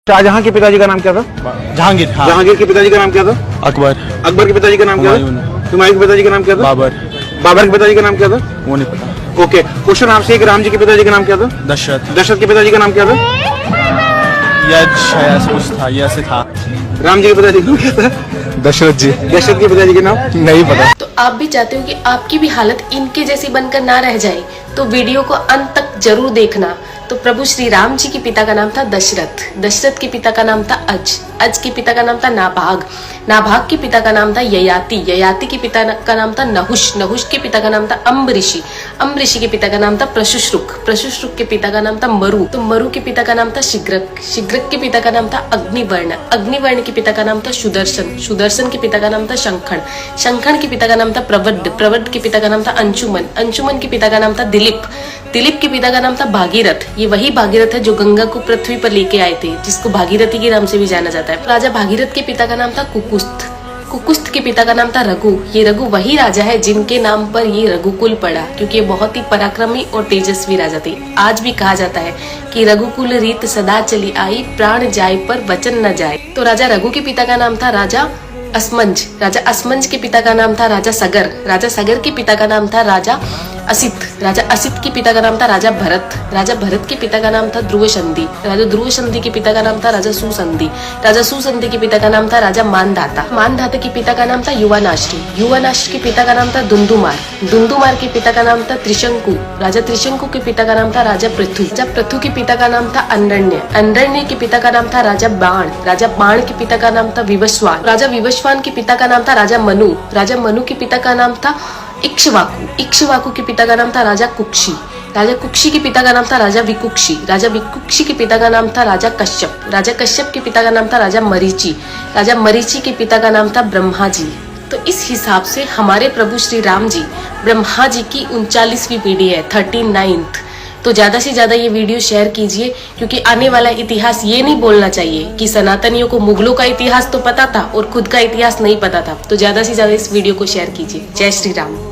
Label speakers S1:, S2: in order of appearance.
S1: शाहजहां के पिताजी का नाम क्या था?
S2: जहांगीर। हाँ।
S1: जहांगीर के पिताजी का नाम क्या था?
S2: अकबर।
S1: अकबर के पिताजी का नाम क्या था? हुमायूं के पिताजी का नाम क्या था?
S2: बाबर।
S1: बाबर के पिताजी का नाम क्या था?
S2: वो नहीं पता।
S1: ओके, क्वेश्चन आपसे एक, राम जी के पिताजी का नाम क्या था?
S2: दशरथ।
S1: दशरथ के पिताजी का नाम क्या था?
S2: यश ऐसा कुछ था, यश था।
S1: राम जी के पिताजी का नाम क्या था?
S2: दशरथ जी।
S1: दशरथ के पिताजी का नाम
S2: नहीं पता।
S3: तो आप भी चाहते हो कि आपकी भी हालत इनके जैसी बनकर ना रह जाए, तो वीडियो को अंत तक जरूर देखना। तो प्रभु श्री राम जी के पिता का नाम था दशरथ, दशरथ के पिता का नाम था अज के पिता का नाम था नाभाग, नाभाग के पिता का नाम था ययाति, ययाति के पिता का नाम था नहुष, नहुष के पिता का नाम था अम्बऋषि, अम्बऋषि के पिता का नाम था प्रशुश्रुक, प्रशुश्रुक के पिता का नाम था मरु, तो मरु के पिता का नाम था शिग्रक, शिग्रक के पिता का नाम था अग्निवर्ण, अग्निवर्ण के पिता का नाम था सुदर्शन, सुदर्शन के पिता का नाम था शंखण, शंखण के पिता का नाम था प्रवड, प्रवड के पिता का नाम था अंशुमन, अंशुमन के पिता का नाम था दिलीप, दिलीप के पिता का नाम था भागीरथ, ये वही भागीरथ है जो गंगा को पृथ्वी पर लेके आए थे, जिसको भागीरथी के नाम से भी जाना जाता है। राजा भागीरथ के पिता का नाम था कुकुस्थ, कुकुस्थ के पिता का नाम था रघु, ये रघु वही राजा है जिनके नाम पर ये रघुकुल पड़ा, क्योंकि ये बहुत ही पराक्रमी और तेजस्वी राजा थे। आज भी कहा जाता है कि रघुकुल रीत सदा चली आई, प्राण जाए पर वचन न जाए। तो राजा रघु के पिता का नाम था राजा असमंज, राजा असमंज के पिता का नाम था राजा सगर, राजा सगर के पिता का नाम था राजा असित, राजा असित के पिता का नाम था राजा भरत, राजा भरत के पिता का नाम था ध्रुव संधि, राजा ध्रुव संधि के पिता का नाम था राजा सुसंधि, राजा सुसंधि के पिता का नाम था राजा मानधाता, मानधाता के पिता का नाम था युवानाश्री, युवानाश्री के पिता का नाम था दुंदुमार, दुंदुमार के पिता का नाम था त्रिशंकु, राजा त्रिशंकु के पिता का नाम था राजा पृथु, राजा पृथु के पिता का नाम था अंडरण्य, अंडरण्य के पिता का नाम था राजा बाण, राजा बाण के पिता का नाम था विवस्वान, राजा विवस्वान के पिता का नाम था राजा मनु, राजा मनु के पिता का नाम था इक्ष्वाकु, इक्ष्वाकु के पिता का नाम था राजा कुक्षी, राजा कुक्षी के पिता का नाम था राजा विकुक्षी, राजा विकुक्षी के पिता का नाम था राजा कश्यप, राजा कश्यप के पिता का नाम था राजा मरीचि, राजा मरीचि के पिता का नाम था ब्रह्मा जी। तो इस हिसाब से हमारे प्रभु श्री राम जी ब्रह्मा जी की 39वीं पीढ़ी है, 39th। तो ज्यादा से ज्यादा ये वीडियो शेयर कीजिए, क्योंकि आने वाला इतिहास ये नहीं बोलना चाहिए कि सनातनियों को मुगलों का इतिहास तो पता था और खुद का इतिहास नहीं पता था। तो ज्यादा से ज्यादा इस वीडियो को शेयर कीजिए। जय श्री राम।